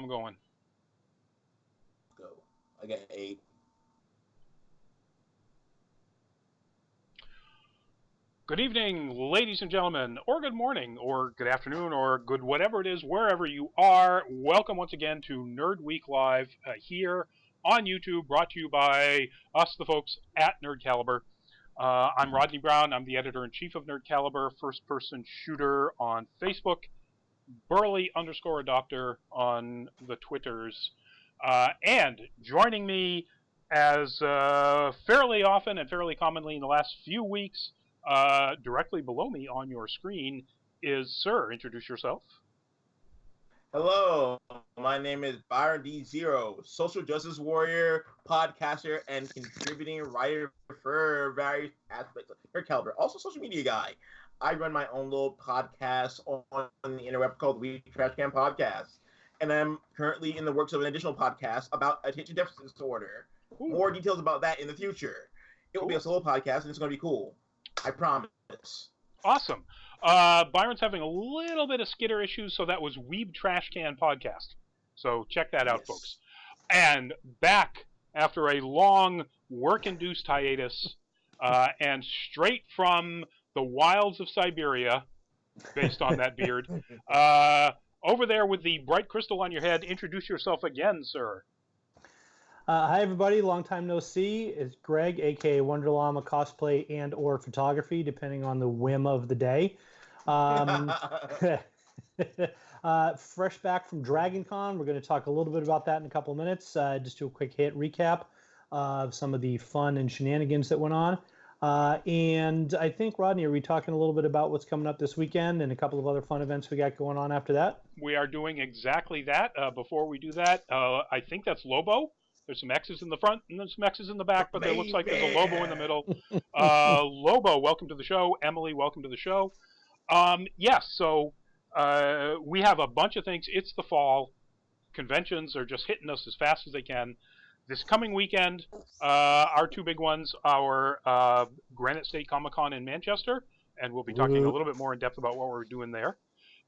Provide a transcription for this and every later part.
I'm going. Go. I got 8. Good evening, ladies and gentlemen, or good morning, or good afternoon, or good whatever it is, wherever you are. Welcome once again to Nerd Week Live here on YouTube, brought to you by us, the folks at Nerd Caliber. I'm Rodney Brown. I'm the editor-in-chief of Nerd Caliber, first-person shooter on Facebook, Burley_adopter on the Twitters. And joining me as fairly often and fairly commonly in the last few weeks, directly below me on your screen is Sir. Introduce yourself. Hello, my name is Byron D0, social justice warrior, podcaster, and contributing writer for various aspects of Nerd Caliber. Also, social media guy. I run my own little podcast on the interweb called We Trash Can Podcast, and I'm currently in the works of an additional podcast about attention deficit disorder. Ooh. More details about that in the future. It will be a solo podcast, and it's going to be cool. I promise. Awesome. Byron's having a little bit of skitter issues, so that was Weeb Trash Can Podcast. So check that out, folks. And back after a long work-induced hiatus, and straight from the wilds of Siberia, based on that beard, over there with the bright crystal on your head, introduce yourself again, sir. Hi, everybody. Long time no see. It's Greg, a.k.a. Wonder Llama Cosplay and or Photography, depending on the whim of the day. Fresh back from Dragon Con. We're going to talk a little bit about that in a couple of minutes. Just do a quick hit recap of some of the fun and shenanigans that went on. And I think, Rodney, are we talking a little bit about what's coming up this weekend and a couple of other fun events we got going on after that? We are doing exactly that. Before we do that, I think that's Lobo. There's some X's in the front and there's some X's in the back, but there looks like there's a Lobo in the middle. Lobo, welcome to the show. Emily, welcome to the show. Yes, so we have a bunch of things. It's the fall. Conventions are just hitting us as fast as they can. This coming weekend, our two big ones, our Granite State Comic Con in Manchester, and we'll be talking a little bit more in depth about what we're doing there.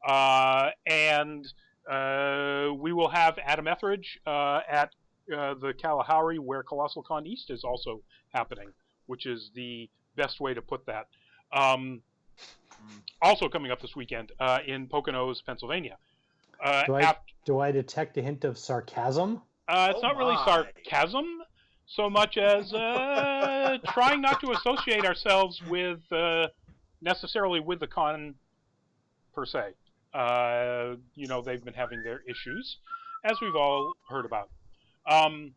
And we will have Adam Etheridge at the Kalahari, where Colossal Con East is also happening, which is the best way to put that. Also coming up this weekend in Poconos, Pennsylvania. Do I detect a hint of sarcasm? It's not really sarcasm so much as trying not to associate ourselves with necessarily with the con per se. They've been having their issues, as we've all heard about. And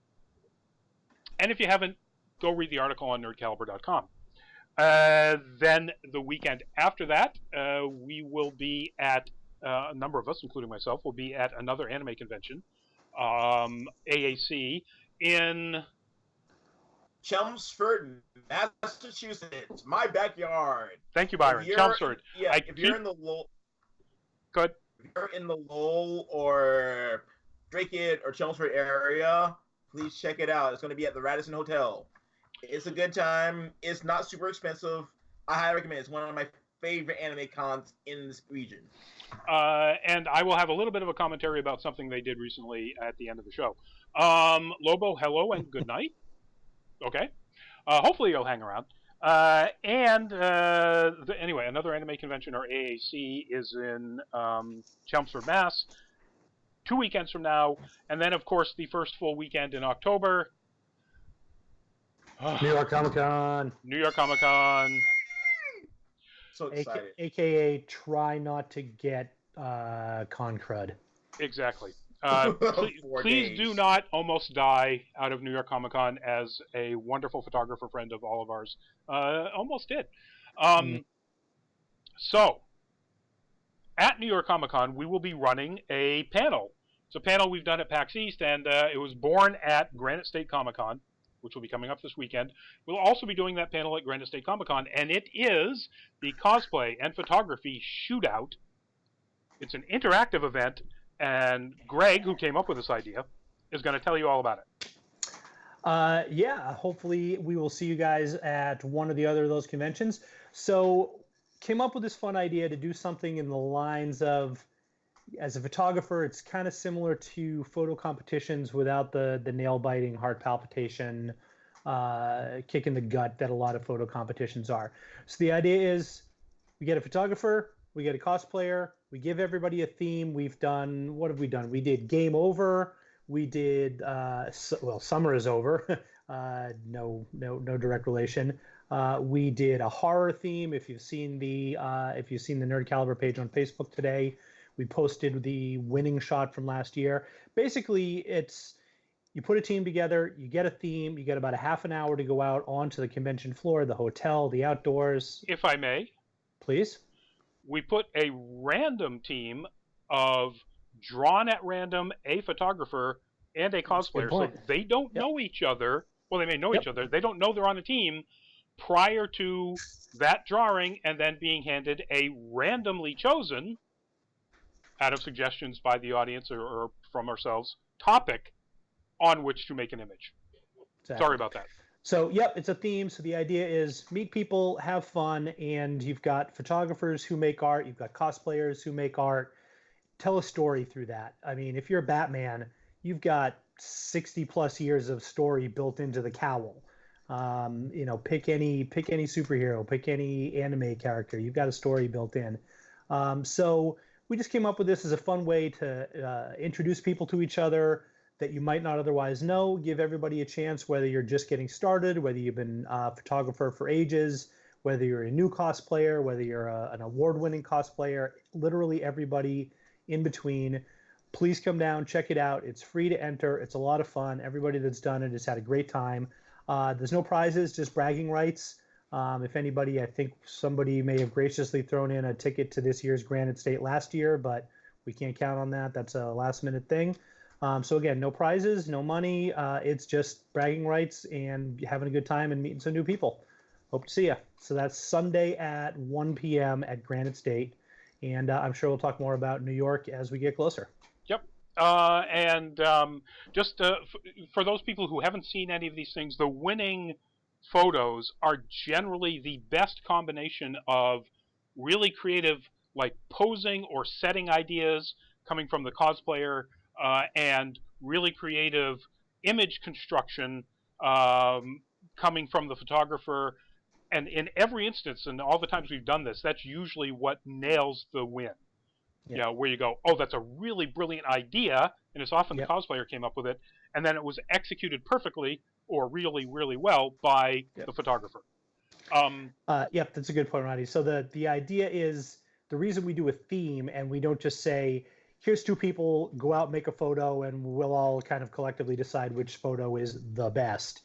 if you haven't, go read the article on nerdcaliber.com. Then the weekend after that, we will be at, a number of us, including myself, will be at another anime convention, AAC, in Chelmsford, Massachusetts, my backyard. Thank you, Byron. Chelmsford. Yeah, if you're in the Lowell, good. If you're in the Lowell or Drake or Chelmsford area, please check it out. It's going to be at the Radisson Hotel. It's a good time. It's not super expensive. I highly recommend it. It's one of my favorite anime cons in this region. And I will have a little bit of a commentary about something they did recently at the end of the show. Lobo, hello and good night. Okay. Hopefully you'll hang around. Anyway, another anime convention, or AAC, is in Chelmsford, Mass. 2 weekends from now, and then, of course, the first full weekend in October. New York Comic Con. New York Comic Con. So excited. AKA try not to get con crud. Exactly. Please do not almost die out of New York Comic Con, as a wonderful photographer friend of all of ours almost did. So, at New York Comic Con, we will be running a panel. It's a panel we've done at PAX East, and it was born at Granite State Comic Con, which will be coming up this weekend. We'll also be doing that panel at Granite State Comic Con, and it is the Cosplay and Photography Shootout. It's an interactive event, and Greg, who came up with this idea, is going to tell you all about it. Yeah, hopefully we will see you guys at one or the other of those conventions. So, came up with this fun idea to do something in the lines of as a photographer, it's kind of similar to photo competitions without the nail biting, heart palpitation, kick in the gut that a lot of photo competitions are. So the idea is we get a photographer, we get a cosplayer, we give everybody a theme. We've done, what have we done? We did Game Over. We did, well, Summer is Over. No direct relation. We did a horror theme. If you've seen the Nerd Caliber page on Facebook today, we posted the winning shot from last year. Basically, it's you put a team together, you get a theme, you get about a half an hour to go out onto the convention floor, the hotel, the outdoors. If I may, please. We put a random team of drawn at random a photographer and a cosplayer, so they don't know each other. Well, they may know each other. They don't know they're on a team prior to that drawing, and then being handed a randomly chosen, out of suggestions by the audience or from ourselves, topic on which to make an image. Exactly. Sorry about that. So, yep, it's a theme. So the idea is meet people, have fun, and you've got photographers who make art, you've got cosplayers who make art. Tell a story through that. I mean, if you're Batman, you've got 60 plus years of story built into the cowl. Pick any superhero, pick any anime character. You've got a story built in. So we just came up with this as a fun way to introduce people to each other that you might not otherwise know, give everybody a chance, whether you're just getting started, whether you've been a photographer for ages, whether you're a new cosplayer, whether you're an award-winning cosplayer, literally everybody in between. Please come down, check it out. It's free to enter. It's a lot of fun. Everybody that's done it has had a great time. There's no prizes, just bragging rights. If anybody, I think somebody may have graciously thrown in a ticket to this year's Granite State last year, but we can't count on that. That's a last-minute thing. So again, no prizes, no money. It's just bragging rights and having a good time and meeting some new people. Hope to see you. So that's Sunday at 1 p.m. at Granite State. And I'm sure we'll talk more about New York as we get closer. Yep. Just for those people who haven't seen any of these things, the winning photos are generally the best combination of really creative, like posing or setting ideas coming from the cosplayer, and really creative image construction coming from the photographer. And in every instance, and all the times we've done this, that's usually what nails the win. Yeah. Where you go, oh, that's a really brilliant idea, and it's often the cosplayer came up with it, and then it was executed perfectly or really, really well by the photographer. Yep, that's a good point, Roddy. So the idea is, the reason we do a theme and we don't just say, here's two people, go out, make a photo, and we'll all kind of collectively decide which photo is the best.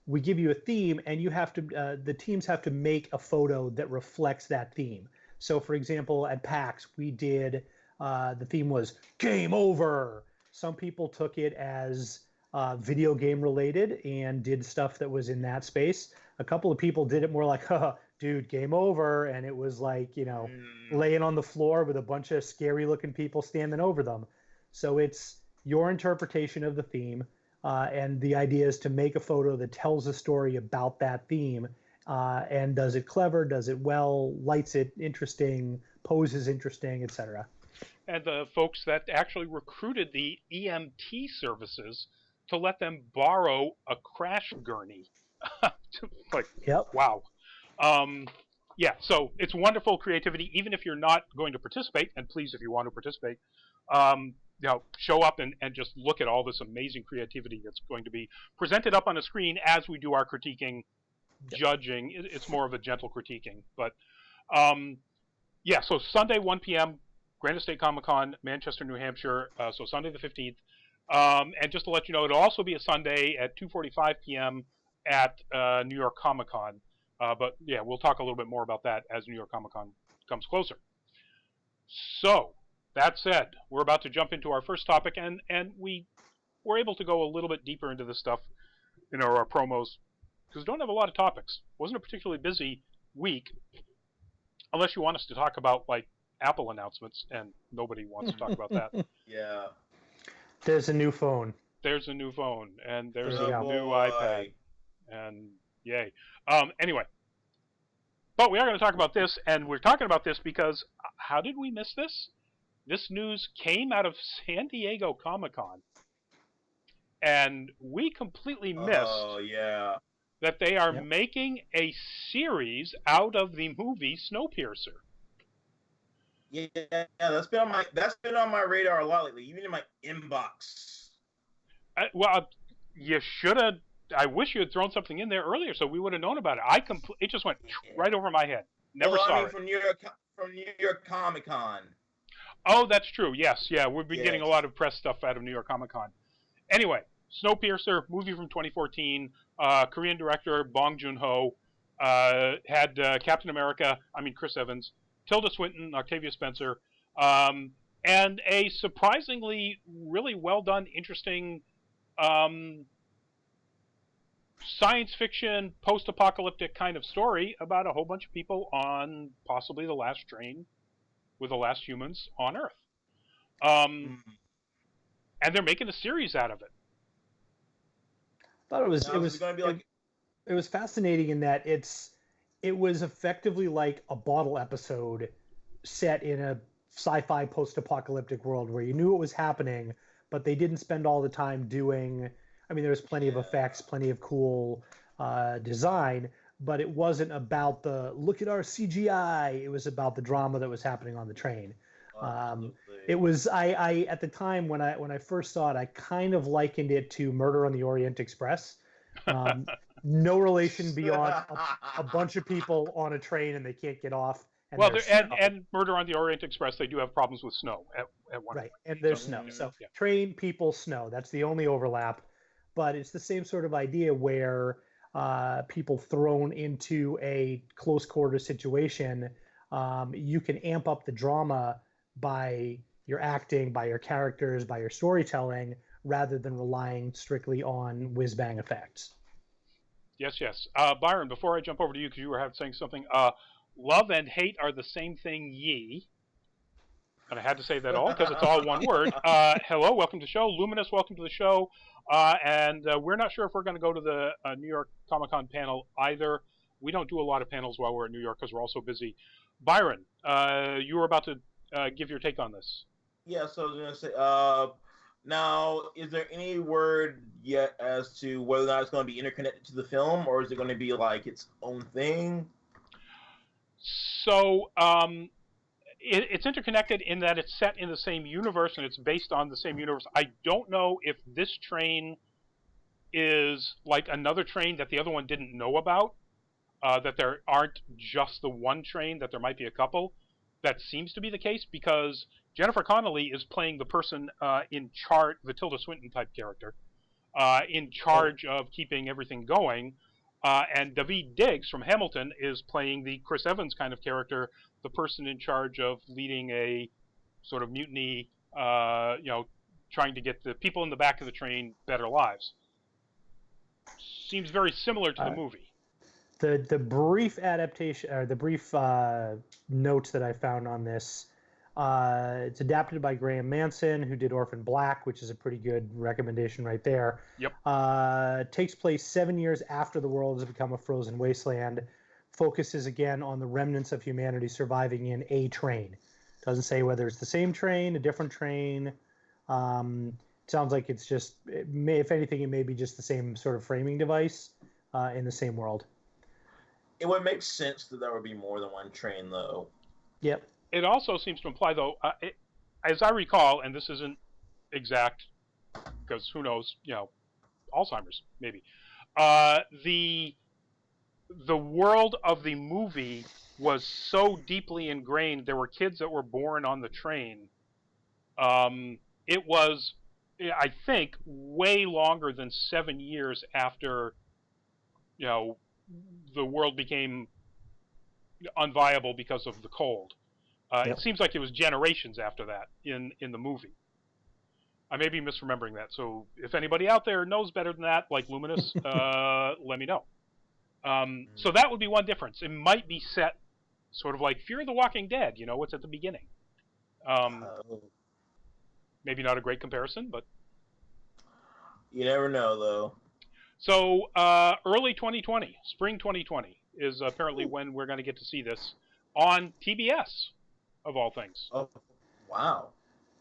We give you a theme, and you have to, the teams have to make a photo that reflects that theme. So, for example, at PAX, we did, the theme was Game Over. Some people took it as video game related and did stuff that was in that space. A couple of people did it more like, dude, game over. And it was like, laying on the floor with a bunch of scary looking people standing over them. So it's your interpretation of the theme. And the idea is to make a photo that tells a story about that theme. And does it clever, does it well, lights it interesting, poses interesting, etc. And the folks that actually recruited the EMT services to let them borrow a crash gurney. Wow. So it's wonderful creativity, even if you're not going to participate, and please, if you want to participate, show up and just look at all this amazing creativity that's going to be presented up on a screen as we do our critiquing, judging. It's more of a gentle critiquing. But, so Sunday, 1 p.m., Granite State Comic-Con, Manchester, New Hampshire, so Sunday the 15th. And just to let you know, it'll also be a Sunday at 2:45 p.m. at New York Comic-Con. But we'll talk a little bit more about that as New York Comic-Con comes closer. So, that said, we're about to jump into our first topic, and we were able to go a little bit deeper into this stuff in our promos, because we don't have a lot of topics. It wasn't a particularly busy week, unless you want us to talk about, like, Apple announcements, and nobody wants to talk about that. Yeah. There's a new phone. There's a new phone, and there's a new iPad, and yay. Anyway, but we are going to talk about this, and we're talking about this because how did we miss this? this news came out of San Diego Comic-Con, and we completely missed Oh yeah. that they are Yep. making a series out of the movie Snowpiercer. Yeah, that's been on my radar a lot lately, even in my inbox. Well, you should have. I wish you had thrown something in there earlier so we would have known about it. It just went right over my head. Never Well, saw I mean, it. from New York Comic Con. Oh, that's true. Yes, yeah, we've been getting a Yes. lot of press stuff out of New York Comic Con. Anyway, Snowpiercer, movie from 2014, Korean director Bong Joon-ho, had Captain America, Chris Evans, Tilda Swinton, Octavia Spencer, and a surprisingly really well done, interesting science fiction, post-apocalyptic kind of story about a whole bunch of people on possibly the last train with the last humans on Earth. And they're making a series out of it. I thought it was Now, is it going to be like? it was fascinating in that it was effectively like a bottle episode set in a sci-fi post-apocalyptic world where you knew what was happening, but they didn't spend all the time doing. I mean, there was plenty of effects, plenty of cool design, but it wasn't about the look at our CGI. It was about the drama that was happening on the train. It was I at the time when I first saw it, I kind of likened it to Murder on the Orient Express. No relation beyond a bunch of people on a train and they can't get off. And well, and Murder on the Orient Express, they do have problems with snow at one right, point. and there's snow. So yeah. Train, people, snow. That's the only overlap. But it's the same sort of idea where people thrown into a close quarter situation, you can amp up the drama by your acting, by your characters, by your storytelling, rather than relying strictly on whiz-bang effects. Yes. Byron, before I jump over to you, because you were saying something, love and hate are the same thing, ye. And I had to say that all because it's all one word. Hello, welcome to the show. Luminous, welcome to the show. And we're not sure if we're going to go to the New York Comic-Con panel either. We don't do a lot of panels while we're in New York because we're all so busy. Byron, you were about to give your take on this. Yeah, so I was going to say, now, is there any word yet as to whether or not it's going to be interconnected to the film, or is it going to be like its own thing? So, it's interconnected in that it's set in the same universe and it's based on the same universe. I don't know if this train is like another train that the other one didn't know about, that there aren't just the one train, that there might be a couple. That seems to be the case because Jennifer Connelly is playing the person in charge, the Tilda Swinton type character, in charge of keeping everything going. And Daveed Diggs from Hamilton is playing the Chris Evans kind of character, the person in charge of leading a sort of mutiny, trying to get the people in the back of the train better lives. Seems very similar to the movie. The brief adaptation, or the brief notes that I found on this, it's adapted by Graham Manson, who did Orphan Black, which is a pretty good recommendation right there. Yep. Takes place 7 years after the world has become a frozen wasteland. Focuses again on the remnants of humanity surviving in a train. Doesn't say whether it's the same train, a different train. Sounds like it's just, if anything, it may be just the same sort of framing device in the same world. It would make sense that there would be more than one train, though. Yep. It also seems to imply, though, as I recall, and this isn't exact, because who knows, Alzheimer's, maybe. The world of the movie was so deeply ingrained. There were kids that were born on the train. It was, I think, way longer than 7 years after, the world became unviable because of the cold. Yep. It seems like it was generations after that in the movie. I may be misremembering that, so if anybody out there knows better than that, like Luminous, let me know. So that would be one difference. It might be set sort of like Fear the Walking Dead, it's at the beginning. Maybe not a great comparison, but... You never know, though. So, early 2020, spring 2020, is apparently when we're going to get to see this on TBS, of all things. Oh, Wow.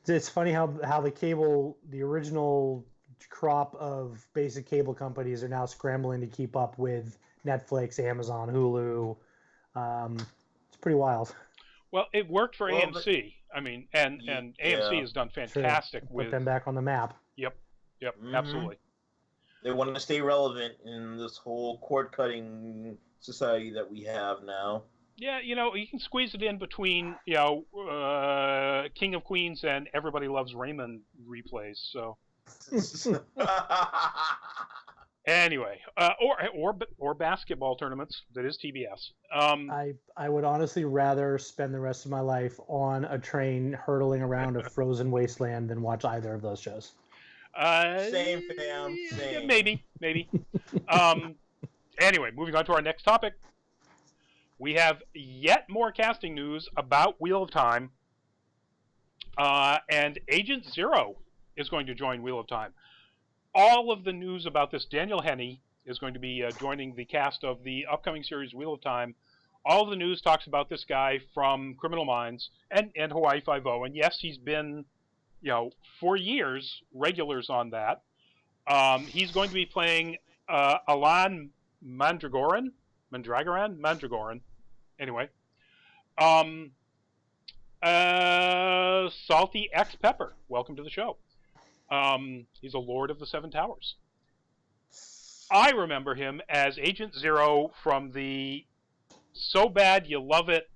It's funny how the original crop of basic cable companies are now scrambling to keep up with Netflix, Amazon, Hulu. It's pretty wild. Well, it worked for Well, AMC. I mean, and AMC has done fantastic Put with them back on the map. Yep, Mhm. absolutely. They want to stay relevant in this whole cord-cutting society that we have now. Yeah, you can squeeze it in between, King of Queens and Everybody Loves Raymond replays. So anyway, or basketball tournaments. That is TBS. I would honestly rather spend the rest of my life on a train hurtling around a frozen wasteland than watch either of those shows. Same, fam. Same. Yeah, maybe. Anyway, moving on to our next topic. We have yet more casting news about Wheel of Time, and Agent Zero is going to join Wheel of Time. All of the news about this, Daniel Henney is going to be joining the cast of the upcoming series Wheel of Time. All of the news talks about this guy from Criminal Minds and Hawaii Five-0, and yes, he's been, for years, regulars on that. He's going to be playing Alan Mandragoran. Anyway. Salty X Pepper, welcome to the show. He's a Lord of the Seven Towers. I remember him as Agent Zero from the So Bad You Love It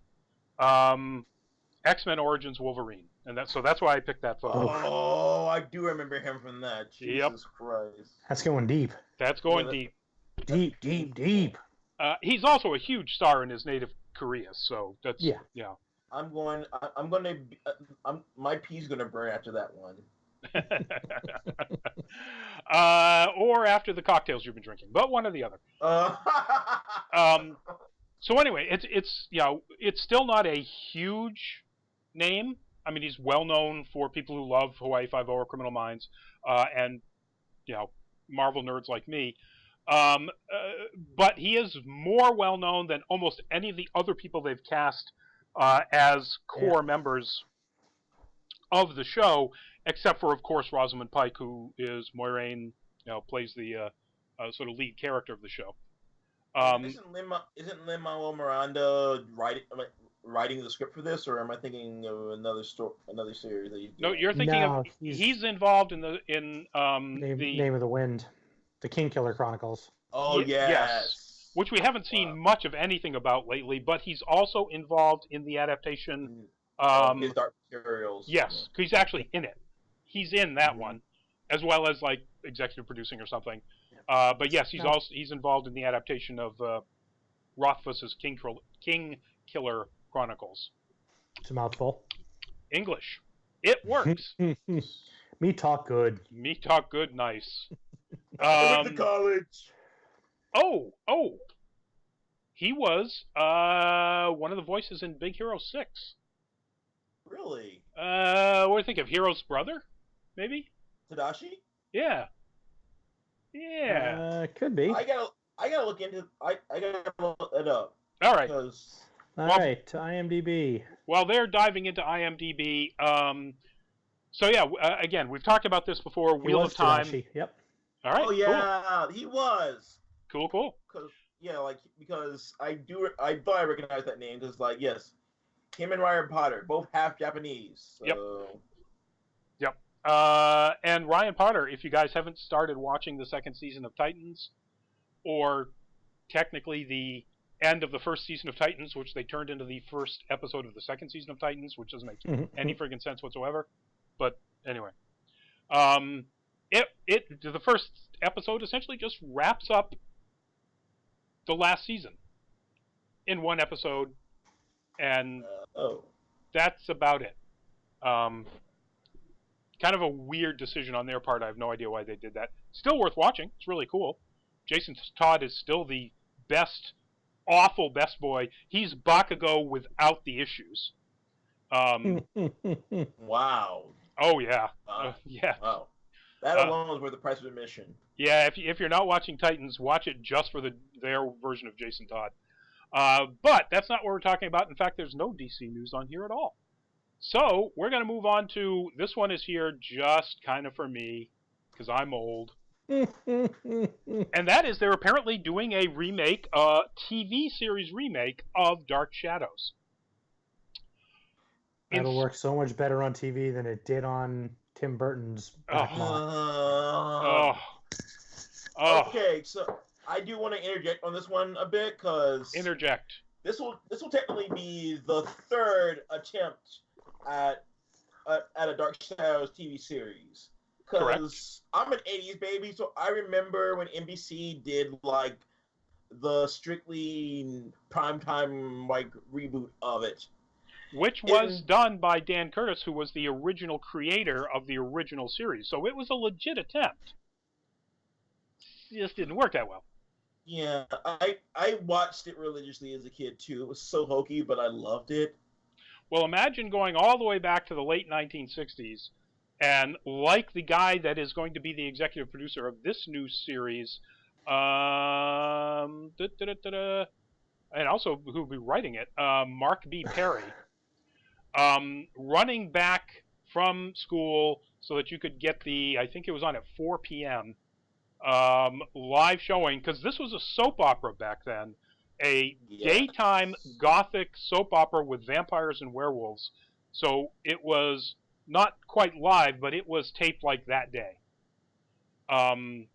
X-Men Origins Wolverine. And that's why I picked that photo. Oh, I do remember him from that. Jesus Christ. That's going deep. That's going deep. Deep. He's also a huge star in his native Korea, so that's my pee's gonna burn after that one. Or after the cocktails you've been drinking, but one or the other. So anyway, it's still not a huge name. I mean, he's well known for people who love Hawaii Five-0 or Criminal Minds, and Marvel nerds like me. But he is more well known than almost any of the other people they've cast as core members of the show, except for, of course, Rosamund Pike, who is Moiraine, plays the sort of lead character of the show. Isn't Lin-Manuel Miranda writing the script for this, or am I thinking of another series that you? No, you're thinking of. He's involved in the Name of the Wind, the Kingkiller Chronicles. Oh yes. Which we haven't seen much of anything about lately, but he's also involved in the adaptation. His Dark Materials. Yes, he's actually in it. He's in that one, as well as like executive producing or something. But yes, he's involved in the adaptation of Rothfuss's Kingkiller Chronicles. It's a mouthful. English. It works. Me talk good. Nice. I went to college. Oh. He was one of the voices in Big Hero 6. Really? What do you think of Hero's brother? Maybe? Tadashi? Yeah. Could be. I gotta look into. I gotta look it up. All right. All right. To IMDb. While they're diving into IMDb, so yeah, again, we've talked about this before. Wheel of Time. Tadashi. Yep. All right. Oh yeah, he was. Cool. Because I thought I recognized that name because yes, him and Ryan Potter both half Japanese. So. Yep. And Ryan Potter, if you guys haven't started watching the second season of Titans, or technically the end of the first season of Titans, which they turned into the first episode of the second season of Titans, which doesn't make any friggin' sense whatsoever. But anyway, the first episode essentially just wraps up the last season in one episode, and that's about it. Kind of a weird decision on their part. I have no idea why they did that. Still worth watching. It's really cool. Jason Todd is still the awful best boy. He's Bakugo without the issues. Wow. Oh, yeah. Yeah. Wow. That alone is worth the price of admission. Yeah, if you're not watching Titans, watch it just for their version of Jason Todd. But that's not what we're talking about. In fact, there's no DC news on here at all. So we're going to move on to this one is here just kind of for me because I'm old. And that is they're apparently doing a remake, TV series remake of Dark Shadows. That'll work so much better on TV than it did on Tim Burton's backlot. Okay, so I do want to interject on this one a bit because interject. This will technically be the third attempt at a Dark Shadows TV series. Because I'm an '80s baby, so I remember when NBC did like the strictly primetime like reboot of it, which was done by Dan Curtis, who was the original creator of the original series. So it was a legit attempt. It just didn't work that well. Yeah, I watched it religiously as a kid too. It was so hokey, but I loved it. Well, imagine going all the way back to the late 1960s, and like the guy that is going to be the executive producer of this new series, and also who will be writing it, Mark B. Perry, running back from school so that you could get I think it was on at 4 p.m., live showing, because this was a soap opera back then, a daytime gothic soap opera with vampires and werewolves. So it was not quite live, but it was taped like that day,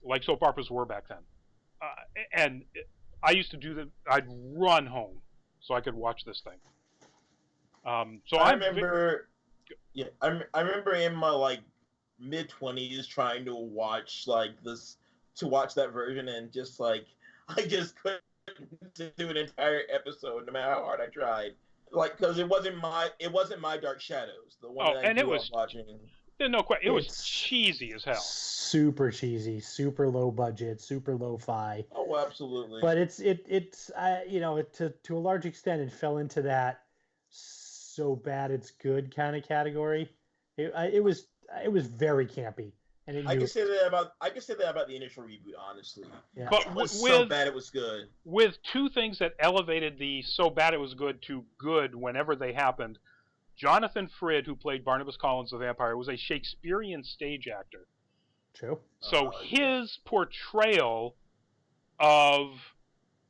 like soap operas were back then. And I used to do that. I'd run home so I could watch this thing. So I remember in my like mid-20s trying to watch that version, and just like I just couldn't do an entire episode no matter how hard I tried. Like, because it wasn't my Dark Shadows, the one that I grew up watching. No question. It was cheesy as hell. Super cheesy, super low budget, super lo-fi. Oh, absolutely. But it's to a large extent it fell into that so bad it's good kind of category. It was very campy. And I can say that about the initial reboot, honestly. Yeah. But it was so bad it was good. With two things that elevated the so bad it was good to good whenever they happened. Jonathan Frid, who played Barnabas Collins the vampire, was a Shakespearean stage actor. True. So his portrayal of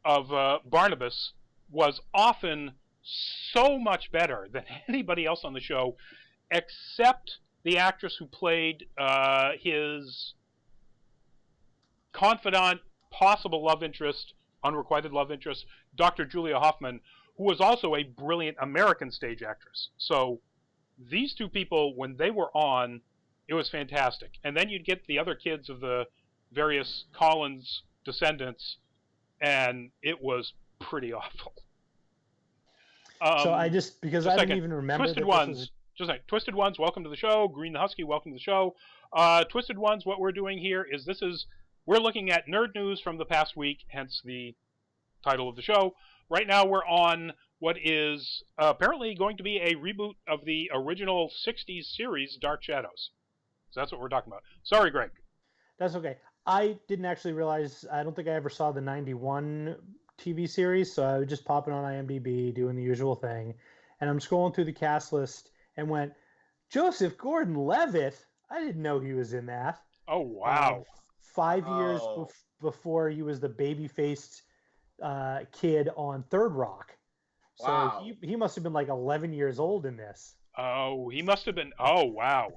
Barnabas was often so much better than anybody else on the show, except the actress who played his confidant, possible love interest, unrequited love interest, Dr. Julia Hoffman, who was also a brilliant American stage actress. So these two people, when they were on, it was fantastic. And then you'd get the other kids of the various Collins descendants, and it was pretty awful. So I didn't even remember Twisted Ones. Just like Twisted Ones, welcome to the show. Green the Husky, welcome to the show. Twisted Ones, what we're doing here is we're looking at nerd news from the past week, hence the title of the show. Right now we're on what is apparently going to be a reboot of the original 60s series, Dark Shadows. So that's what we're talking about. Sorry, Greg. That's okay. I didn't actually realize, I don't think I ever saw the 91 TV series, so I was just popping on IMDb, doing the usual thing, and I'm scrolling through the cast list and went, Joseph Gordon-Levitt? I didn't know he was in that. Oh, wow. 5 years before he was the baby-faced kid on Third Rock. So wow. he must have been like 11 years old in this. Oh, he must have been. Oh, wow.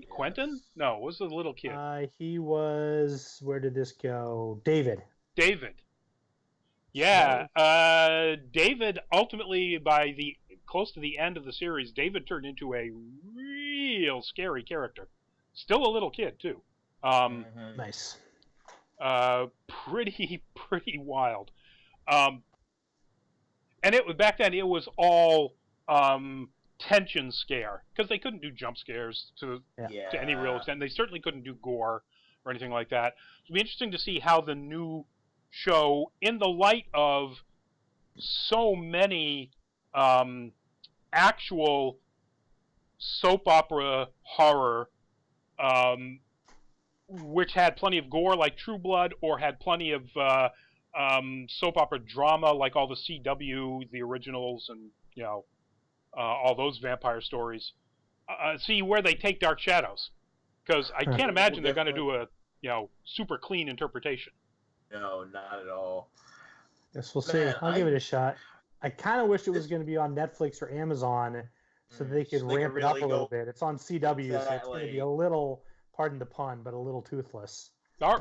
Quentin? No, what was the little kid? He was. Where did this go? David. Yeah. David, ultimately, by close to the end of the series, David turned into a real scary character. Still a little kid, too. Nice. Pretty wild. And back then it was all tension scare, because they couldn't do jump scares to any real extent. They certainly couldn't do gore or anything like that. It'll be interesting to see how the new show, in the light of so many actual soap opera horror, which had plenty of gore like True Blood, or had plenty of soap opera drama like all the CW, the originals, and all those vampire stories. See where they take Dark Shadows, because I can't imagine they're going to do a super clean interpretation. No, not at all. Guess we'll see. I'll give it a shot. I kind of wish it was going to be on Netflix or Amazon so they could ramp it up a little bit. It's on CW, so it's going to be a little, pardon the pun, but a little toothless. Sorry.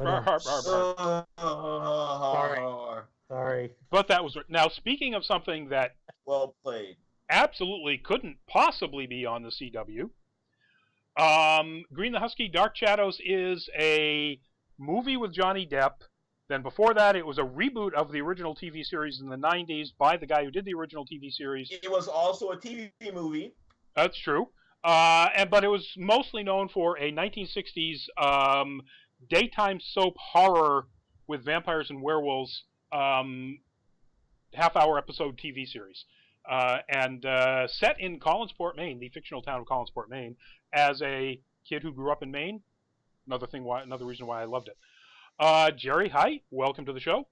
But that was now. Speaking of something that well played, absolutely couldn't possibly be on the CW. Green the Husky, Dark Shadows is a movie with Johnny Depp. Then before that, it was a reboot of the original TV series in the 90s by the guy who did the original TV series. It was also a TV movie. That's true. But it was mostly known for a 1960s daytime soap horror with vampires and werewolves half-hour episode TV series. And set in Collinsport, Maine, the fictional town of Collinsport, Maine, as a kid who grew up in Maine. Another reason why I loved it. Jerry, hi, welcome to the show.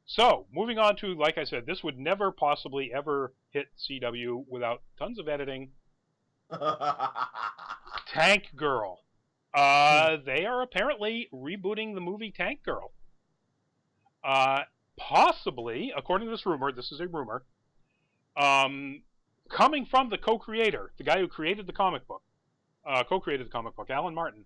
So, moving on to, like I said, this would never possibly ever hit CW without tons of editing. Tank Girl. They are apparently rebooting the movie Tank Girl. Possibly, according to this rumor, this is a rumor, coming from the co-creator, the guy who created the comic book, Alan Martin,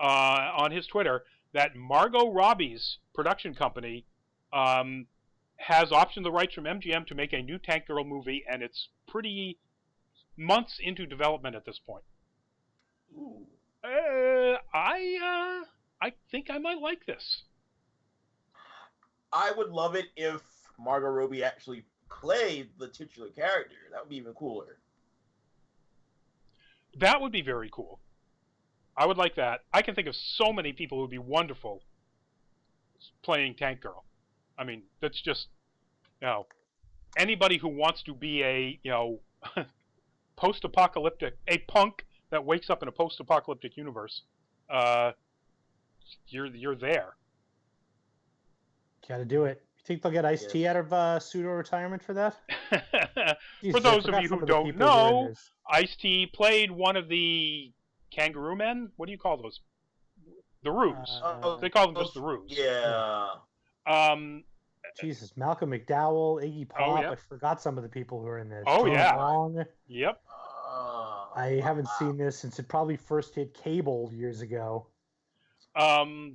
on his Twitter, that Margot Robbie's production company has optioned the rights from MGM to make a new Tank Girl movie, and it's pretty months into development at this point. Ooh. I think I might like this. I would love it if Margot Robbie actually played the titular character. That would be even cooler. That would be very cool. I would like that. I can think of so many people who would be wonderful playing Tank Girl. I mean, that's just, anybody who wants to be a, post-apocalyptic, a punk that wakes up in a post-apocalyptic universe, you're there. Got to do it. You think they'll get Ice-T out of pseudo-retirement for that? For those of you who don't know, Ice-T played one of the Kangaroo Men? What do you call those? The Roos. They call them just the Roos. Yeah. Jesus, Malcolm McDowell, Iggy Pop. Oh, yeah. I forgot some of the people who are in this. Oh, Tom yeah. Long. Yep. I haven't seen this since it probably first hit cable years ago. I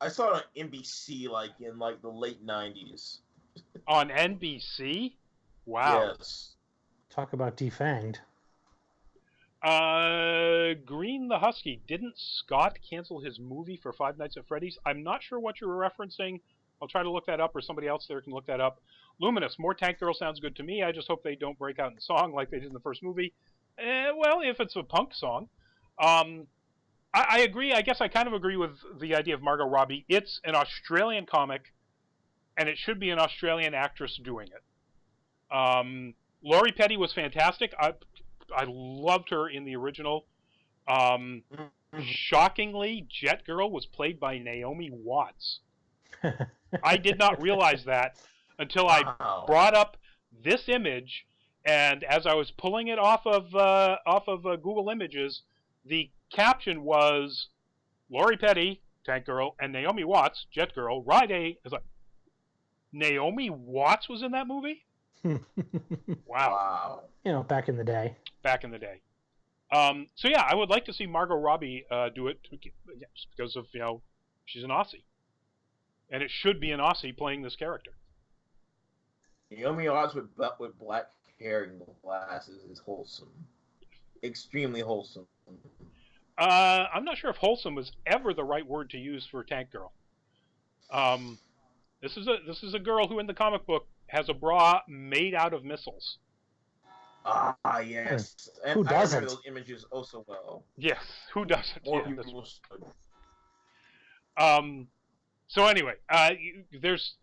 saw it on NBC in the late 90s. On NBC? Wow. Yes. Talk about defanged. Green the Husky. Didn't Scott cancel his movie for Five Nights at Freddy's? I'm not sure what you're referencing. I'll try to look that up, or somebody else there can look that up. Luminous, more Tank Girl sounds good to me. I just hope they don't break out in song like they did in the first movie. Well, if it's a punk song. I agree. I guess I kind of agree with the idea of Margot Robbie. It's an Australian comic, and it should be an Australian actress doing it. Laurie Petty was fantastic. I loved her in the original. Shockingly, Jet Girl was played by Naomi Watts. I did not realize that until I brought up this image, and as I was pulling it off of Google Images, the caption was Laurie Petty, Tank Girl, and Naomi Watts, Jet Girl, ride a... It's like, Naomi Watts was in that movie? Wow. Back in the day. Back in the day. So yeah, I would like to see Margot Robbie do it just because of, she's an Aussie. And it should be an Aussie playing this character. Naomi Watts with black hair and glasses is wholesome. Extremely wholesome. I'm not sure if wholesome was ever the right word to use for Tank Girl. This is a girl who in the comic book has a bra made out of missiles. Yes. And who doesn't? I remember those images oh so well. Yes, who doesn't? More Yeah, people should. So anyway, there's,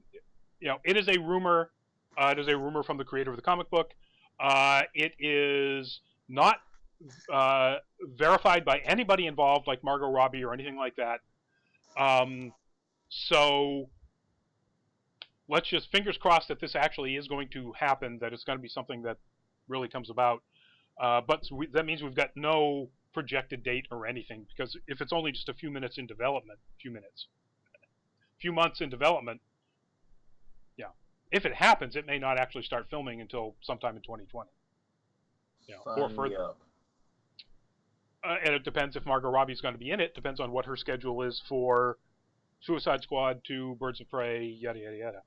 it is a rumor. It is a rumor from the creator of the comic book. It is not verified by anybody involved, like Margot Robbie or anything like that. So let's just fingers crossed that this actually is going to happen. That it's going to be something that really comes about. But that means we've got no projected date or anything, because if it's only just a few months in development, if it happens, it may not actually start filming until sometime in 2020. Or further. And it depends if Margot Robbie's going to be in it. Depends on what her schedule is for Suicide Squad 2, Birds of Prey, yada, yada, yada.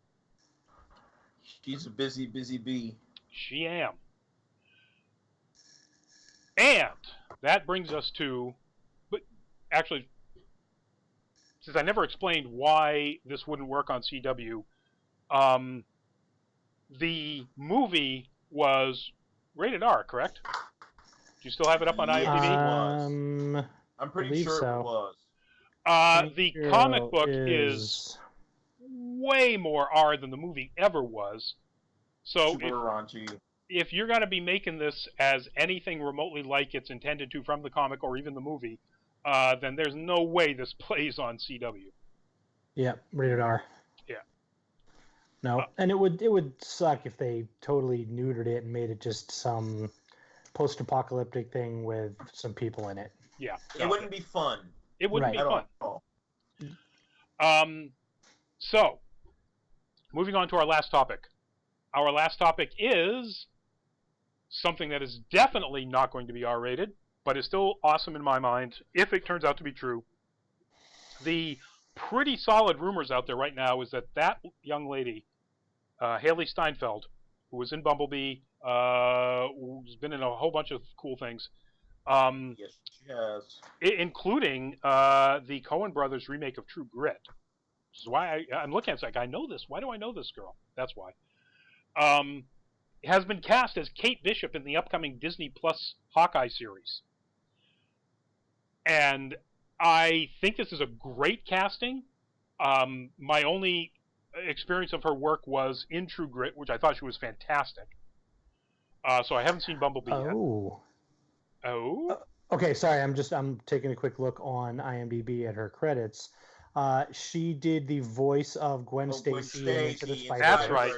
She's a busy, busy bee. She am. And that brings us to... But actually, since I never explained why this wouldn't work on CW, the movie was rated R, correct? Do you still have it up on IMDb? I'm pretty sure it was. The comic book is way more R than the movie ever was. So super raunchy. If you're going to be making this as anything remotely like it's intended to from the comic or even the movie, then there's no way this plays on CW. Yeah, rated R. Yeah. No, and it would suck if they totally neutered it and made it just some post-apocalyptic thing with some people in it. Yeah. It wouldn't be fun. It wouldn't be fun. All. So, moving on to our last topic. Our last topic is something that is definitely not going to be R-rated, but is still awesome in my mind, if it turns out to be true. The pretty solid rumors out there right now is that young lady, Haley Steinfeld, who was in Bumblebee, who's been in a whole bunch of cool things, Yes, she has. including the Coen Brothers remake of True Grit. Which is why I'm looking at it like, I know this. Why do I know this girl? That's why. Has been cast as Kate Bishop in the upcoming Disney Plus Hawkeye series. And I think this is a great casting. My only experience of her work was in True Grit, which I thought she was fantastic. So I haven't seen Bumblebee yet. Oh? Okay, sorry. I'm taking a quick look on IMDb at her credits. She did the voice of Gwen Stacy in Into the Spider-Verse. That's right.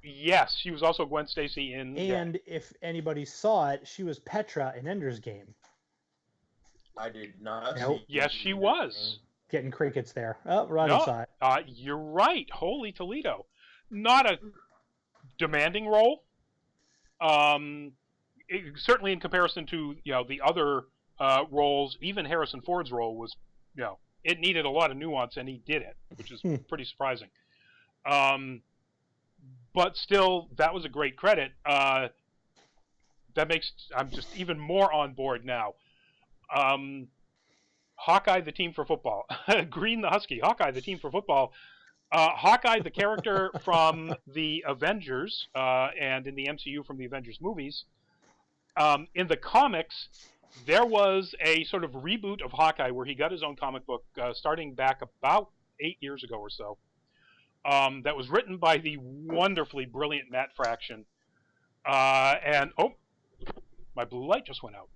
Yes, she was also Gwen Stacy in... And if anybody saw it, she was Petra in Ender's Game. I did not. Nope. Yes, she was. Getting crickets there. Oh, Rodney saw it. You're right. Holy Toledo. Not a demanding role. Certainly in comparison to the other roles, even Harrison Ford's role was, it needed a lot of nuance, and he did it, which is pretty surprising. But still, that was a great credit. That makes I'm just even more on board now. Hawkeye, the team for football. Green the Husky. Hawkeye, the team for football. Hawkeye, the character from the Avengers, and in the MCU from the Avengers movies. In the comics, there was a sort of reboot of Hawkeye where he got his own comic book starting back about 8 years ago or so. That was written by the wonderfully brilliant Matt Fraction. My blue light just went out.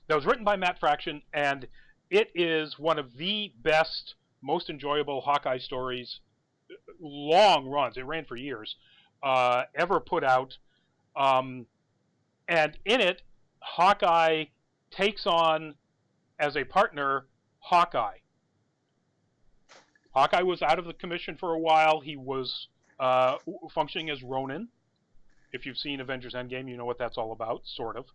That was written by Matt Fraction, and it is one of the best, most enjoyable Hawkeye stories, long runs, it ran for years, ever put out. And in it, Hawkeye takes on, as a partner, Hawkeye. Hawkeye was out of the commission for a while. He was functioning as Ronin. If you've seen Avengers Endgame, you know what that's all about, sort of.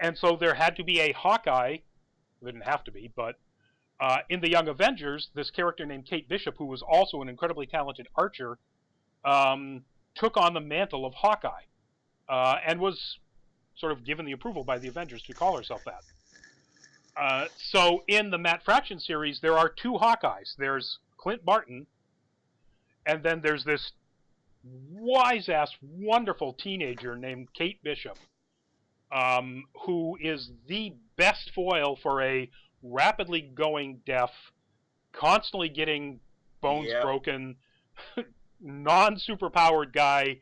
And so there had to be a Hawkeye. There didn't have to be, but in the Young Avengers, this character named Kate Bishop, who was also an incredibly talented archer, took on the mantle of Hawkeye and was sort of given the approval by the Avengers to call herself that. So in the Matt Fraction series, there are two Hawkeyes. There's Clint Barton, and then there's this wise-ass, wonderful teenager named Kate Bishop, who is the best foil for a rapidly going deaf, constantly getting bones broken, non-superpowered guy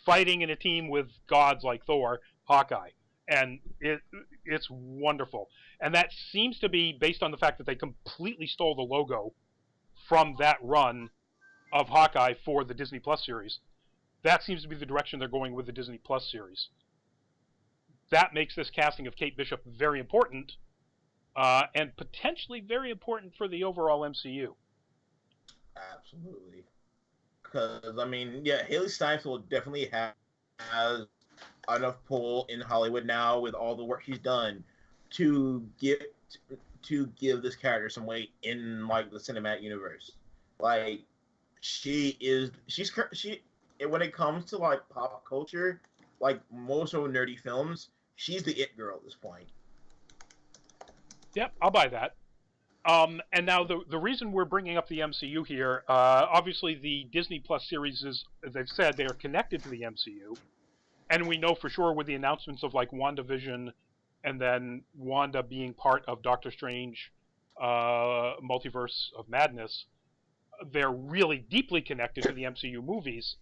fighting in a team with gods like Thor, Hawkeye. And it's wonderful. And that seems to be based on the fact that they completely stole the logo from that run of Hawkeye for the Disney Plus series. that seems to be the direction they're going with the Disney Plus series. That makes this casting of Kate Bishop very important, and potentially very important for the overall MCU. Absolutely. Because, I mean, yeah, Haley Steinfeld definitely has enough pull in Hollywood now with all the work she's done to give this character some weight in, like, the cinematic universe. Like, she when it comes to, like, pop culture, like, most of nerdy films, she's the it girl at this point. Yep, I'll buy that. And now the reason we're bringing up the MCU here, obviously the Disney Plus series is, as they've said, they are connected to the MCU. And we know for sure with the announcements of like WandaVision and then Wanda being part of Doctor Strange Multiverse of Madness, they're really deeply connected to the MCU movies.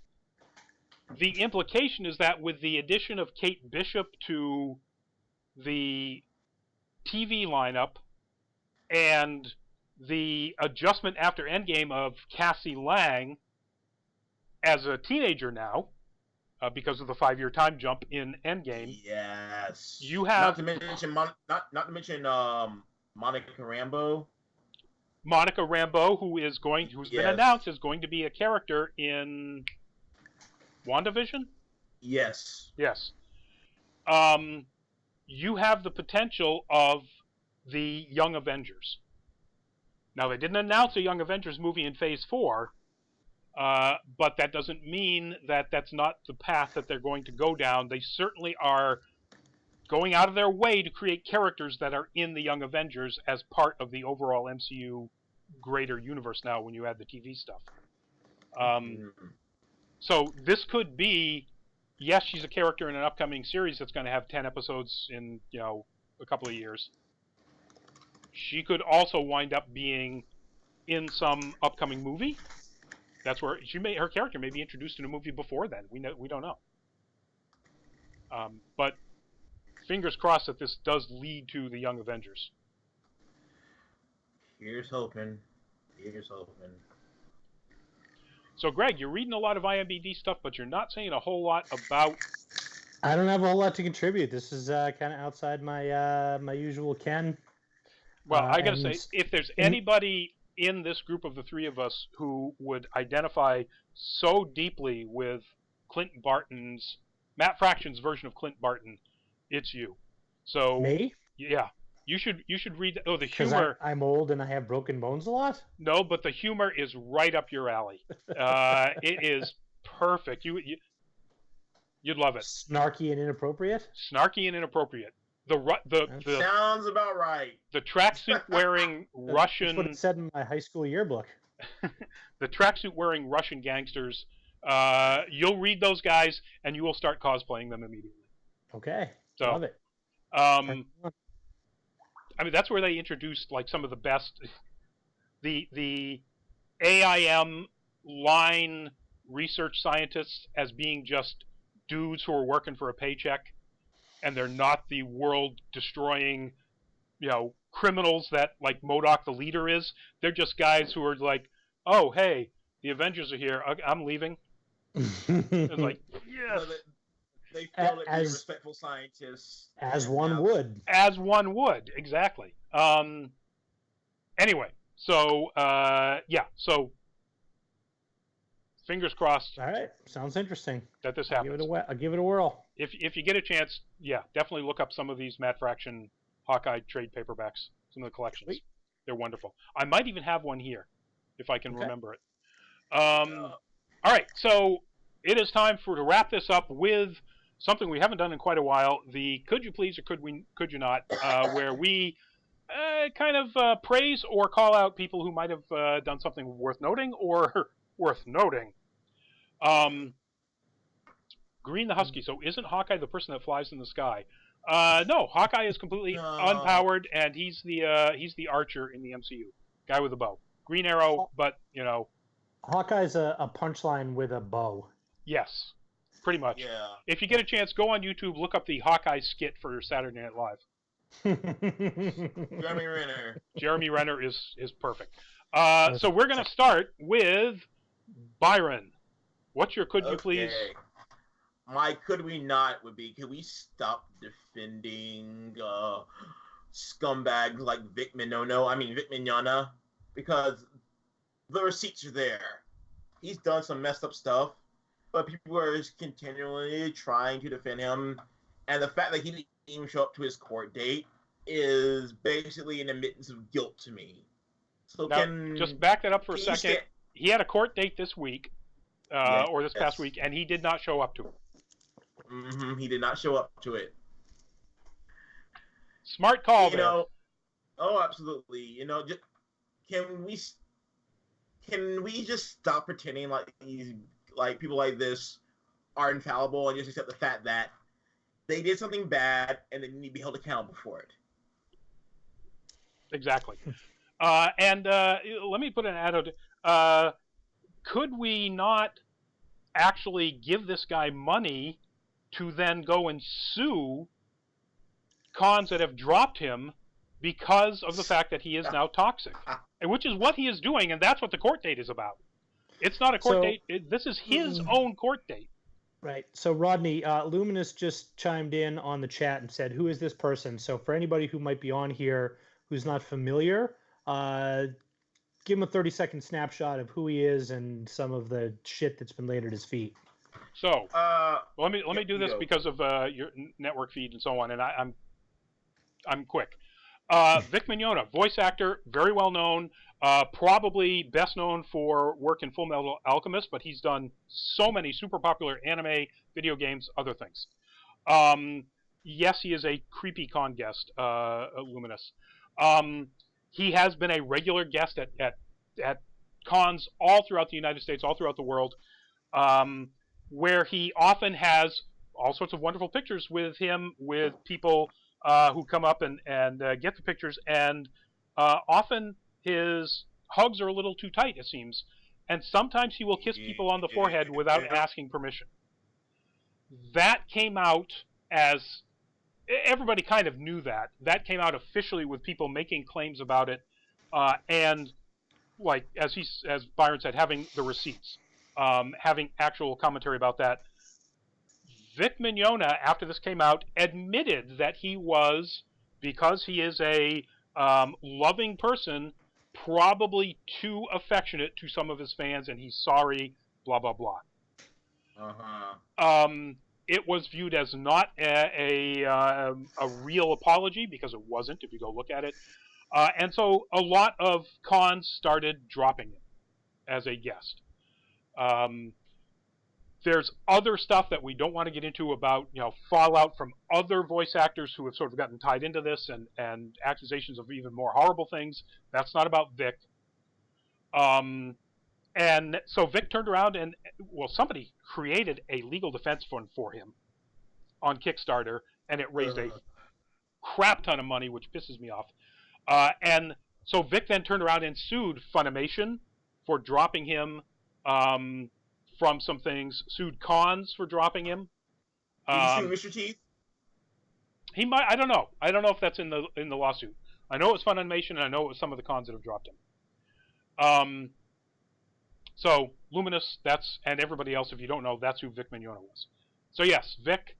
The implication is that with the addition of Kate Bishop to the TV lineup and the adjustment after Endgame of Cassie Lang as a teenager now, because of the 5-year time jump in Endgame. Yes. You have not to mention Monica Rambeau. Monica Rambeau, who's been announced is going to be a character in WandaVision. Yes. Yes. You have the potential of the Young Avengers. Now, they didn't announce a Young Avengers movie in Phase 4, but that doesn't mean that that's not the path that they're going to go down. They certainly are going out of their way to create characters that are in the Young Avengers as part of the overall MCU greater universe now when you add the TV stuff. So this could be, yes, she's a character in an upcoming series that's going to have 10 episodes in, a couple of years. She could also wind up being in some upcoming movie. That's where her character may be introduced in a movie before then. We don't know. But fingers crossed that this does lead to the Young Avengers. Here's hoping. So, Greg, you're reading a lot of IMDb stuff, but you're not saying a whole lot about. I don't have a whole lot to contribute. This is kind of outside my usual ken. Well, I gotta say, if there's anybody in this group of the three of us who would identify so deeply with Matt Fraction's version of Clint Barton, it's you. So me? Yeah, you should read. The humor. I'm old and I have broken bones a lot. No, but the humor is right up your alley. It is perfect. You'd love it. Snarky and inappropriate. The sounds about right. The tracksuit wearing Russian. That's what it said in my high school yearbook. The tracksuit wearing Russian gangsters. You'll read those guys and you will start cosplaying them immediately. Okay. So, love it. I mean, that's where they introduced like some of the best. The AIM line research scientists as being just dudes who are working for a paycheck. And they're not the world-destroying, criminals that, like, MODOK the leader is. They're just guys who are like, oh, hey, the Avengers are here. I'm leaving. It's like, yes. So they feel like respectful scientists. As one would. As one would, exactly. Anyway, so, so fingers crossed. All right, sounds interesting. That this happens. I'll give it a whirl. If you get a chance, definitely look up some of these Matt Fraction Hawkeye trade paperbacks, some of the collections. Sweet. They're wonderful. I might even have one here, if I can remember it. All right, so it is time to wrap this up with something we haven't done in quite a while, the Could You Please or Could You Not, where we kind of praise or call out people who might have done something worth noting or worth noting. Green the Husky. So isn't Hawkeye the person that flies in the sky? No, Hawkeye is completely unpowered, and he's the archer in the MCU, guy with a bow. Green Arrow, but Hawkeye's a punchline with a bow. Yes, pretty much. Yeah. If you get a chance, go on YouTube, look up the Hawkeye skit for Saturday Night Live. Jeremy Renner. Jeremy Renner is perfect. So we're gonna start with Byron. What's your could you please? My could we not would be, could we stop defending scumbags like Vic Mignogna? Because the receipts are there. He's done some messed up stuff, but people are just continually trying to defend him. And the fact that he didn't even show up to his court date is basically an admittance of guilt to me. So now, just back that up for a second. He had a court date this week, or this past week, and he did not show up to it. Mm-hmm, he did not show up to it. Smart call, Oh, absolutely. Just, can we just stop pretending like people like this are infallible and just accept the fact that they did something bad and they need to be held accountable for it? Exactly. And let me put an add-on. Could we not actually give this guy money to then go and sue cons that have dropped him because of the fact that he is now toxic? Which is what he is doing, and that's what the court date is about. It's not a court date. This is his own court date. Right. So, Rodney, Luminous just chimed in on the chat and said, who is this person? So for anybody who might be on here who's not familiar, give him a 30-second snapshot of who he is and some of the shit that's been laid at his feet. So let me do this because of your network feed and so on, and I'm quick. Vic Mignogna, voice actor, very well known, probably best known for work in Full Metal Alchemist, but he's done so many super popular anime, video games, other things. Yes, he is a creepy con guest, Luminous. He has been a regular guest at cons all throughout the United States, all throughout the world, where he often has all sorts of wonderful pictures with him, with people who come up and get the pictures, and often his hugs are a little too tight, it seems, and sometimes he will kiss people on the forehead without asking permission. That came out as everybody kind of knew that. That came out officially with people making claims about it, and like as Byron said, having the receipts, having actual commentary about that. Vic Mignogna, after this came out, admitted that he was, because he is a loving person, probably too affectionate to some of his fans, and he's sorry, blah, blah, blah. It was viewed as not a real apology, because it wasn't, if you go look at it. And so a lot of cons started dropping him as a guest. There's other stuff that we don't want to get into about, fallout from other voice actors who have sort of gotten tied into this and accusations of even more horrible things. That's not about Vic. And so Vic turned around and, somebody created a legal defense fund for him on Kickstarter, and it raised a crap ton of money, which pisses me off. And so Vic then turned around and sued Funimation for dropping him from some things, sued cons for dropping him. Did he sue Mr. Teeth? He might. I don't know. I don't know if that's in the lawsuit. I know it was Funimation, and I know it was some of the cons that have dropped him. So Luminous, and everybody else, if you don't know, that's who Vic Mignogna was. So yes, Vic,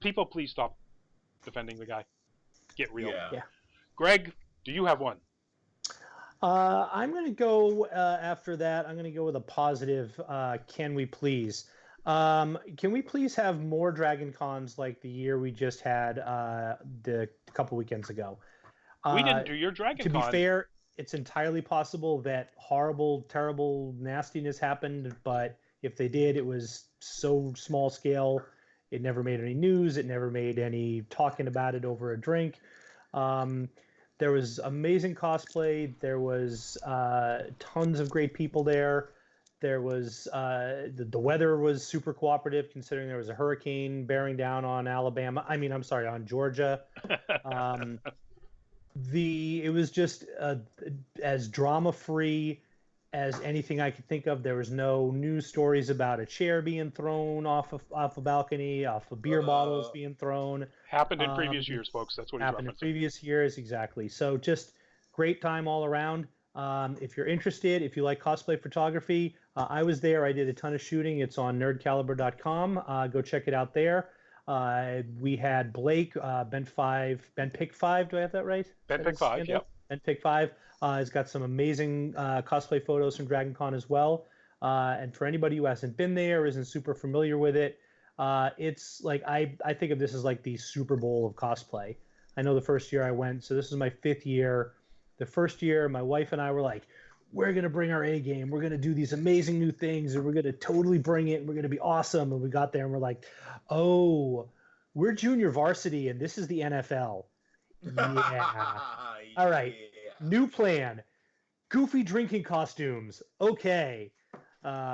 people, please stop defending the guy. Get real. Yeah. Greg, do you have one? I'm going to go after that. I'm going to go with a positive. Can we please? Can we please have more Dragon Cons like the year we just had the couple weekends ago? We didn't do your Dragon Con. To be fair, it's entirely possible that horrible, terrible nastiness happened, but if they did, it was so small scale, it never made any news. It never made any talking about it over a drink. There was amazing cosplay. There was tons of great people there. There was the weather was super cooperative, considering there was a hurricane bearing down on on Georgia. It was just as drama free as anything I could think of. There was no news stories about a chair being thrown off a balcony, off of beer bottles being thrown. Happened in previous years, folks. That's what he's happened in referencing. previous years, exactly. So just great time all around. If you're interested, if you like cosplay photography, I was there. I did a ton of shooting. It's on nerdcaliber.com. Go check it out there. We had Blake, Ben Pick 5. Do I have that right? Ben Pick 5, yep. Ben Pick 5 has got some amazing cosplay photos from Dragon Con as well. And for anybody who hasn't been there, isn't super familiar with it, it's like I think of this as like the Super Bowl of cosplay. I know the first year I went, so this is my 5th year. The first year, my wife and I were like, we're going to bring our A game. We're going to do these amazing new things, and we're going to totally bring it, and we're going to be awesome. And we got there, and we're like, oh, we're junior varsity, and this is the NFL. Yeah. All right. Yeah. New plan. Goofy drinking costumes. Okay.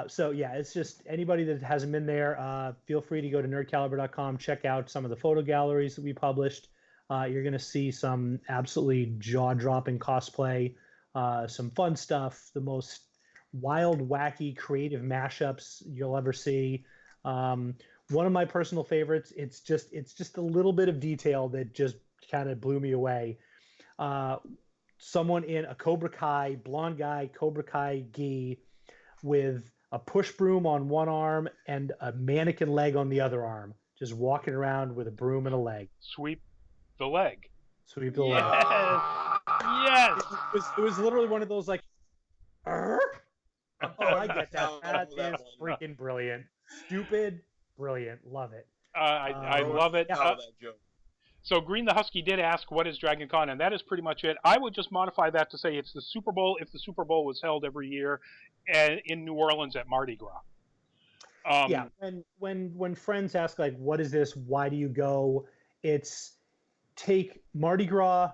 So, yeah, it's just anybody that hasn't been there, feel free to go to nerdcaliber.com, check out some of the photo galleries that we published. You're going to see some absolutely jaw-dropping cosplay, some fun stuff, the most wild, wacky, creative mashups you'll ever see. One of my personal favorites, it's just a little bit of detail that just kind of blew me away. Someone in a Cobra Kai, blonde guy, Cobra Kai gi, with a push broom on one arm and a mannequin leg on the other arm, just walking around with a broom and a leg. Sweep the leg. Sweep the leg. Yes. It was literally one of those like, oh, I get that. That is freaking brilliant. Stupid, brilliant. Love it. I love it. That joke. So Green the Husky did ask, what is Dragon Con? And that is pretty much it. I would just modify that to say it's the Super Bowl if the Super Bowl was held every year in New Orleans at Mardi Gras. Yeah, when friends ask, like, what is this? Why do you go? It's take Mardi Gras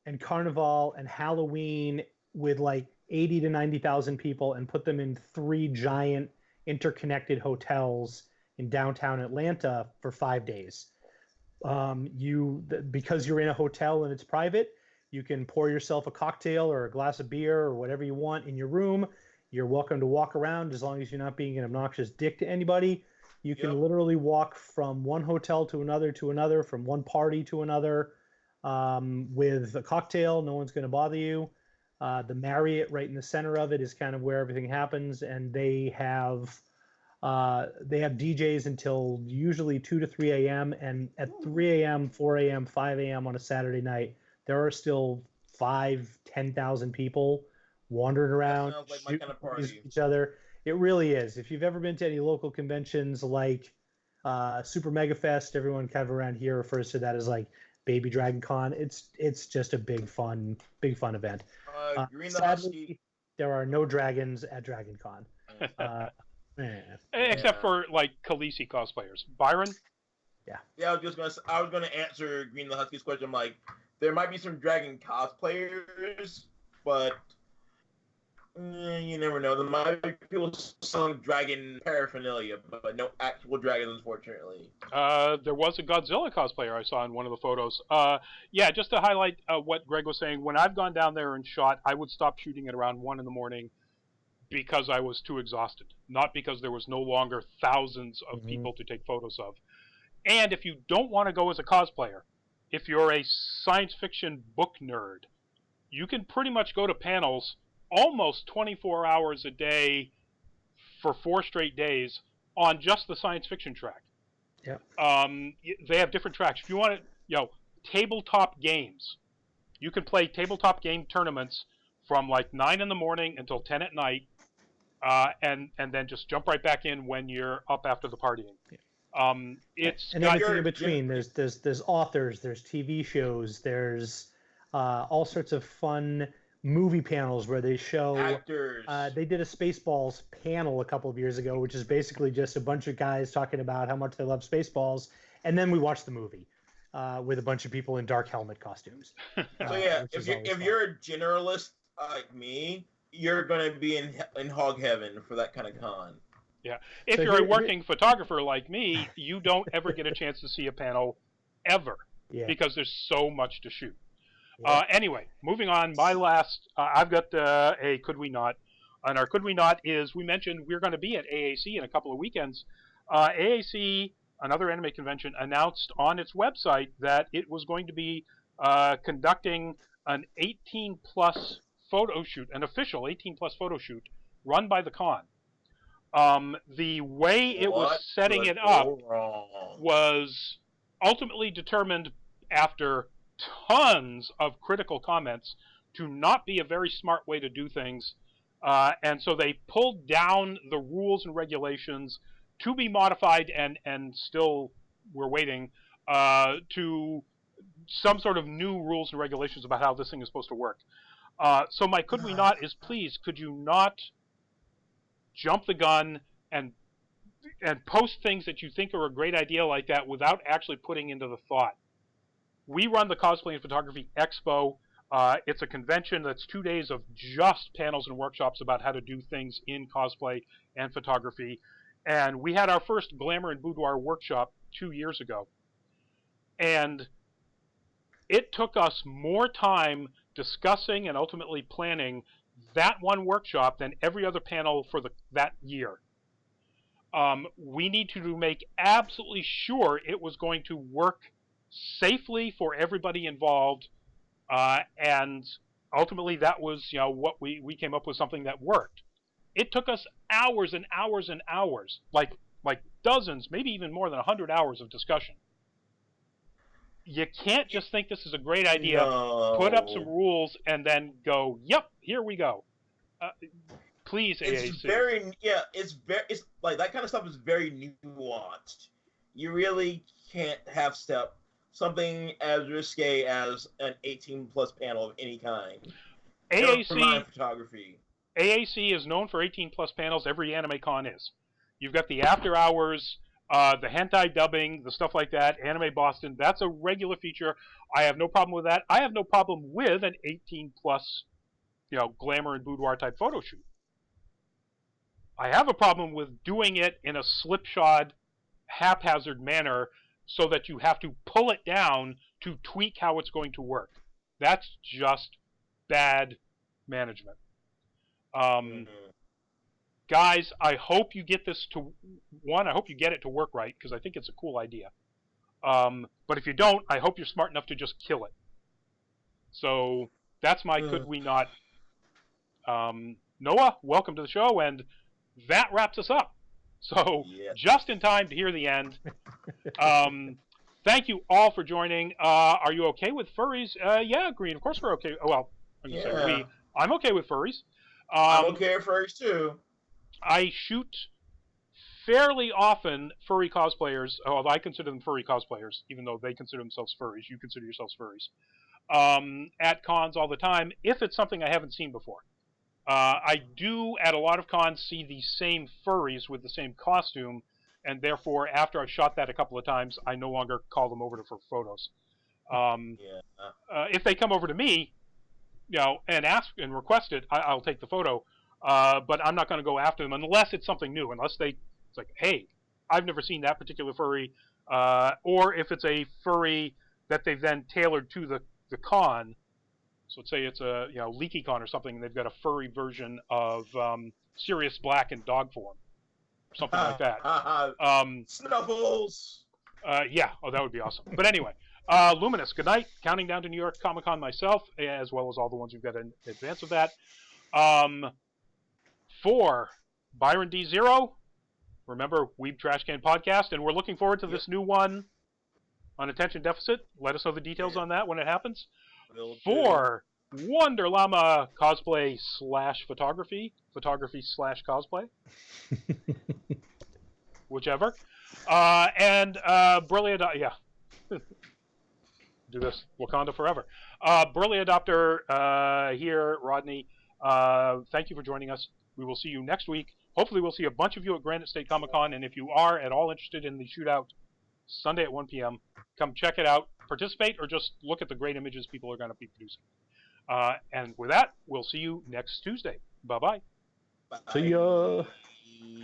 and Carnival and Halloween with like 80 to 90,000 people and put them in 3 giant interconnected hotels in downtown Atlanta for 5 days. Because you're in a hotel and it's private, you can pour yourself a cocktail or a glass of beer or whatever you want in your room. You're welcome to walk around as long as you're not being an obnoxious dick to anybody. You can literally walk from one hotel to another, from one party to another, with a cocktail. No one's going to bother you. The Marriott right in the center of it is kind of where everything happens, and they have DJs until usually 2 to 3 a.m. And at 3 a.m., 4 a.m., 5 a.m. on a Saturday night, there are still 10,000 people wandering around, like shooting kind of party. each other. It really is. If you've ever been to any local conventions like Super Mega Fest, everyone kind of around here refers to that as like Baby Dragon Con. It's just a big fun event. Green the Sadly, Husky. there are no dragons at Dragon Con. Except for like Khaleesi cosplayers. Byron? Yeah, I was gonna answer Green the Husky's question. I'm like, there might be some dragon cosplayers, but you never know. There might be people selling dragon paraphernalia, but no actual dragons, unfortunately. There was a Godzilla cosplayer I saw in one of the photos. Yeah, just to highlight what Greg was saying, when I've gone down there and shot, I would stop shooting at around 1 in the morning because I was too exhausted, not because there was no longer thousands of people to take photos of. And if you don't want to go as a cosplayer, if you're a science fiction book nerd, you can pretty much go to panels almost 24 hours a day for 4 straight days on just the science fiction track. Yeah. They have different tracks. If you want to, tabletop games, you can play tabletop game tournaments from like 9 in the morning until 10 at night, and then just jump right back in when you're up after the partying. It's and everything in between. There's authors, there's TV shows, there's all sorts of fun movie panels where they show actors. They did a Spaceballs panel a couple of years ago, which is basically just a bunch of guys talking about how much they love Spaceballs, and then we watch the movie with a bunch of people in dark helmet costumes. So yeah, if you're a generalist like me, you're gonna be in hog heaven for that kind of con. Yeah, if you're a working photographer like me, you don't ever get a chance to see a panel ever because there's so much to shoot. Yeah. Anyway, moving on. My last, I've got a Could We Not, and our Could We Not is, we mentioned we're going to be at AAC in a couple of weekends. AAC, another anime convention, announced on its website that it was going to be conducting an 18-plus photo shoot, an official 18 plus photo shoot run by the con. The way it was setting it up was ultimately determined after tons of critical comments to not be a very smart way to do things. And so they pulled down the rules and regulations to be modified, and still we're waiting to some sort of new rules and regulations about how this thing is supposed to work. So my could we not is, please, could you not jump the gun and post things that you think are a great idea like that without actually putting into the thought. We run the Cosplay and Photography Expo. It's a convention that's 2 days of just panels and workshops about how to do things in cosplay and photography. And we had our first Glamour and Boudoir workshop 2 years ago. And it took us more time discussing and ultimately planning that one workshop than every other panel for that year. We need to make absolutely sure it was going to work safely for everybody involved, and ultimately that was what we came up with, something that worked. It took us hours and hours and hours, like dozens, maybe even more than 100 hours of discussion. You can't just think this is a great idea, put up some rules, and then go, yep, here we go. Please, AAC. It's like that kind of stuff is very nuanced. You really can't half step something as risque as an 18 plus panel of any kind. AAC photography. AAC is known for 18 plus panels. Every anime con is. You've got the after hours, the hentai dubbing, the stuff like that. Anime Boston, that's a regular feature. I have no problem with that. I have no problem with an 18 plus, glamour and boudoir type photo shoot. I have a problem with doing it in a slipshod, haphazard manner so that you have to pull it down to tweak how it's going to work. That's just bad management. Guys, I hope you get this to... One, I hope you get it to work right, because I think it's a cool idea. But if you don't, I hope you're smart enough to just kill it. So, that's my could we not... Noah, welcome to the show, and that wraps us up. So, just in time to hear the end. Thank you all for joining. Are you okay with furries? Yeah, Green, of course we're okay. Oh, well, I'm okay with furries. I'm okay with furries, too. I shoot fairly often furry cosplayers. Oh, I consider them furry cosplayers, even though they consider themselves furries. You consider yourselves furries. At cons all the time, if it's something I haven't seen before. I do, at a lot of cons, see the same furries with the same costume, and therefore, after I've shot that a couple of times, I no longer call them over for photos. If they come over to me, and ask and request it, I'll take the photo. But I'm not going to go after them unless it's something new, unless it's like, hey, I've never seen that particular furry, or if it's a furry that they've then tailored to the con. So let's say it's a Leaky Con or something, and they've got a furry version of Sirius Black in dog form, or something like that. Snuffles. Yeah, that would be awesome. But anyway, Luminous, good night. Counting down to New York Comic Con myself, as well as all the ones we've got in advance of that. For Byron D0, remember, Weeb Trash Can Podcast, and we're looking forward to this new one on attention deficit. Let us know the details on that when it happens. For Wonder Llama Cosplay / Photography / Cosplay, whichever. And Burley Adopter, do this, Wakanda forever. Burley Adopter here, Rodney. Thank you for joining us. We will see you next week. Hopefully we'll see a bunch of you at Granite State Comic Con, and if you are at all interested in the shootout Sunday at 1 p.m., come check it out, participate, or just look at the great images people are going to be producing. And with that, we'll see you next Tuesday. Bye-bye. See ya.